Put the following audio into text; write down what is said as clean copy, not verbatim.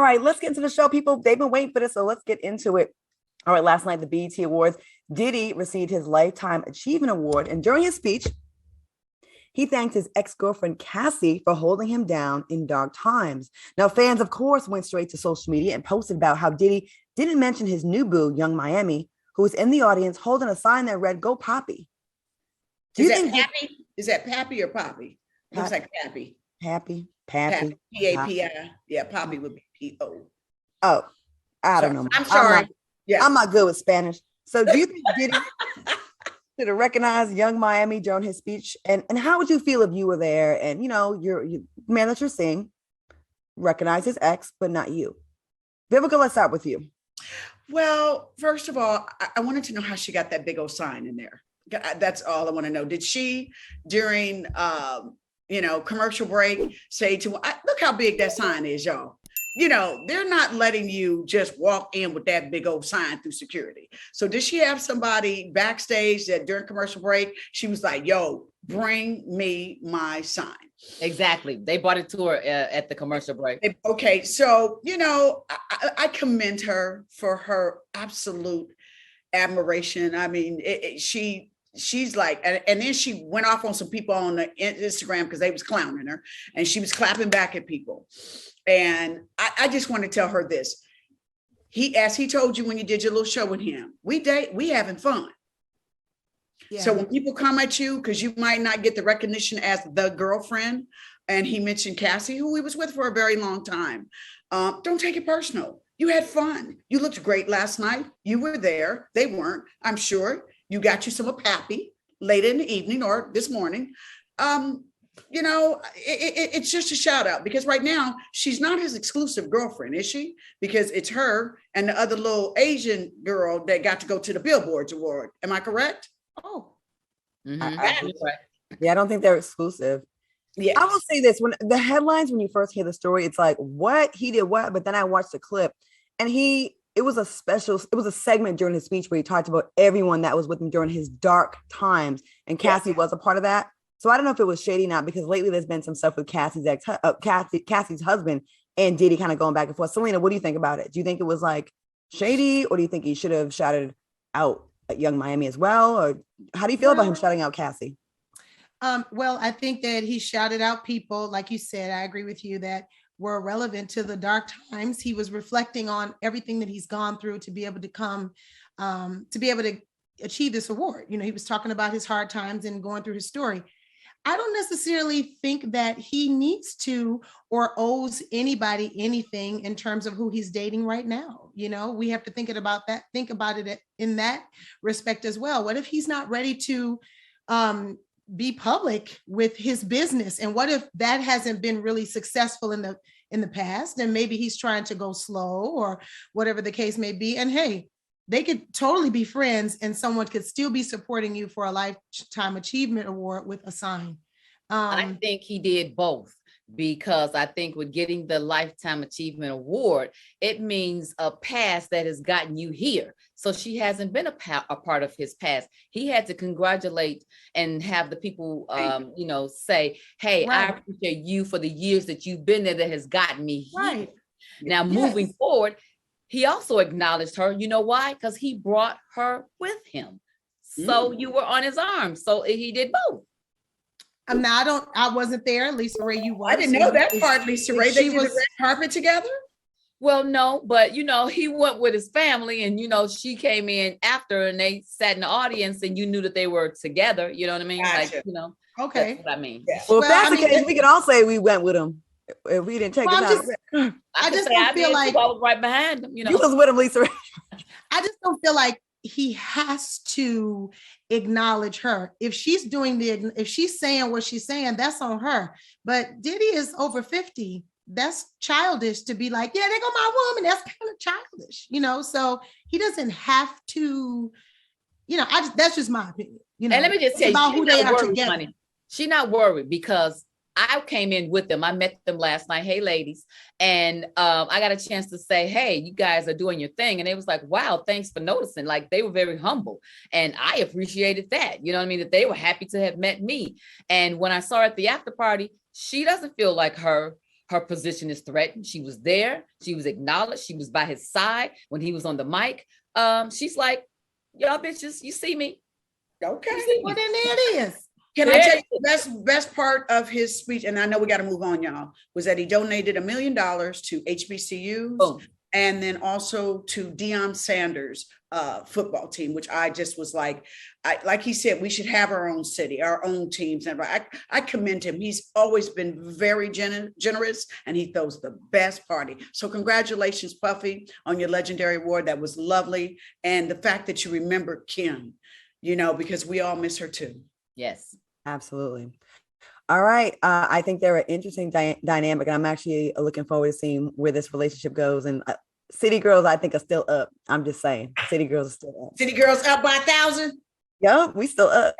right, let's get into the show. People, they've been waiting for this, so let's get into it. All right, last night, the BET Awards, Diddy received his Lifetime Achievement Award. And during his speech, he thanked his ex-girlfriend, Cassie, for holding him down in dark times. Now, fans, of course, went straight to social media and posted about how Diddy didn't mention his new boo, Young Miami, who was in the audience holding a sign that read, "Go Poppy." Is that Pappy? Is that Pappy or Poppy? Looks like Pappy. Pappy. P-A-P-I. Yeah, Poppy would be P-O. Oh, I don't know. I'm sorry. I'm not good with Spanish. So do you think Diddy should have recognized Young Miami during his speech? And how would you feel if you were there and, you're man that you're seeing recognize his ex, but not you? Vivica, let's start with you. Well, first of all, I wanted to know how she got that big old sign in there. That's all I want to know. Did she, during, commercial break, say to, look how big that sign is, y'all. They're not letting you just walk in with that big old sign through security. So did she have somebody backstage that during commercial break, she was like, yo, bring me my sign? Exactly. They brought it to her at the commercial break. Okay. So, I commend her for her absolute admiration. I mean, she's like, and then she went off on some people on the Instagram because they was clowning her and she was clapping back at people. And I just want to tell her this. As he told you when you did your little show with him, we having fun. Yeah. So when people come at you, because you might not get the recognition as the girlfriend, and he mentioned Cassie, who he was with for a very long time, don't take it personal. You had fun. You looked great last night. You were there. They weren't, I'm sure. You got you some of Pappy later in the evening or this morning. It's just a shout out because right now she's not his exclusive girlfriend, is she? Because it's her and the other little Asian girl that got to go to the Billboards Award. Am I correct? Oh, I don't think they're exclusive. Yeah, I will say this: when the headlines, when you first hear the story, it's like, what he did, what? But then I watched the clip, and it was a segment during his speech where he talked about everyone that was with him during his dark times, and Cassie was a part of that. So I don't know if it was shady or not, because lately there's been some stuff with Cassie's husband and Diddy kind of going back and forth. Selena, what do you think about it? Do you think it was like shady, or do you think he should have shouted out at Young Miami as well? Or how do you feel about him shouting out Cassie? Well, I think that he shouted out people, like you said, I agree with you, that were relevant to the dark times. He was reflecting on everything that he's gone through to be able to achieve this award. He was talking about his hard times and going through his story. I don't necessarily think that he needs to or owes anybody anything in terms of who he's dating right now. We have to think about it in that respect as well. What if he's not ready to be public with his business? And what if that hasn't been really successful in the past? And maybe he's trying to go slow or whatever the case may be. And hey, they could totally be friends and someone could still be supporting you for a Lifetime Achievement Award with a sign. I think he did both, because I think with getting the Lifetime Achievement Award, it means a past that has gotten you here. So she hasn't been a part of his past. He had to congratulate and have the people, say, hey, right. I appreciate you for the years that you've been there that has gotten me here. Right. Now, moving forward, he also acknowledged her. You know why? Because he brought her with him. So you were on his arm. So he did both. I wasn't there. LISARAYE, you were. I didn't know that part, LISARAYE. They did the red carpet together? Well, no, but he went with his family, and she came in after, and they sat in the audience, and you knew that they were together. You know what I mean? Gotcha. Okay. That's what I mean. Yeah. Well, if that's the case, we can all say we went with him. If we didn't take it, I just don't feel like I was right behind him. You was with him, LISARAYE. I just don't feel like he has to acknowledge her. If she's saying what she's saying, that's on her. But Diddy is over 50. That's childish to be like, yeah, there go my woman. That's kind of childish, so he doesn't have to, that's just my opinion. And let me just tell you, about who they are together. She's not worried because I came in with them. I met them last night. Hey, ladies. And I got a chance to say, hey, you guys are doing your thing. And it was like, wow, thanks for noticing. Like, they were very humble. And I appreciated that. You know what I mean? That they were happy to have met me. And when I saw her at the after party, she doesn't feel like her her position is threatened. She was there. She was acknowledged. She was by his side when he was on the mic. She's like, y'all bitches, you see me? Okay. Well, then there it is. Can I tell you the best part of his speech, and I know we got to move on, y'all, was that he donated $1 million to HBCUs. Boom. And then also to Deion Sanders' football team, which I just was like he said, we should have our own city, our own teams. And I commend him. He's always been very generous, and he throws the best party. So congratulations, Puffy, on your legendary award. That was lovely. And the fact that you remember Kim, because we all miss her too. Yes. Absolutely. All right. I think they're an interesting dynamic. And I'm actually looking forward to seeing where this relationship goes. And City Girls, I think, are still up. I'm just saying. City Girls are still up. City Girls up by 1,000? Yup, we still up.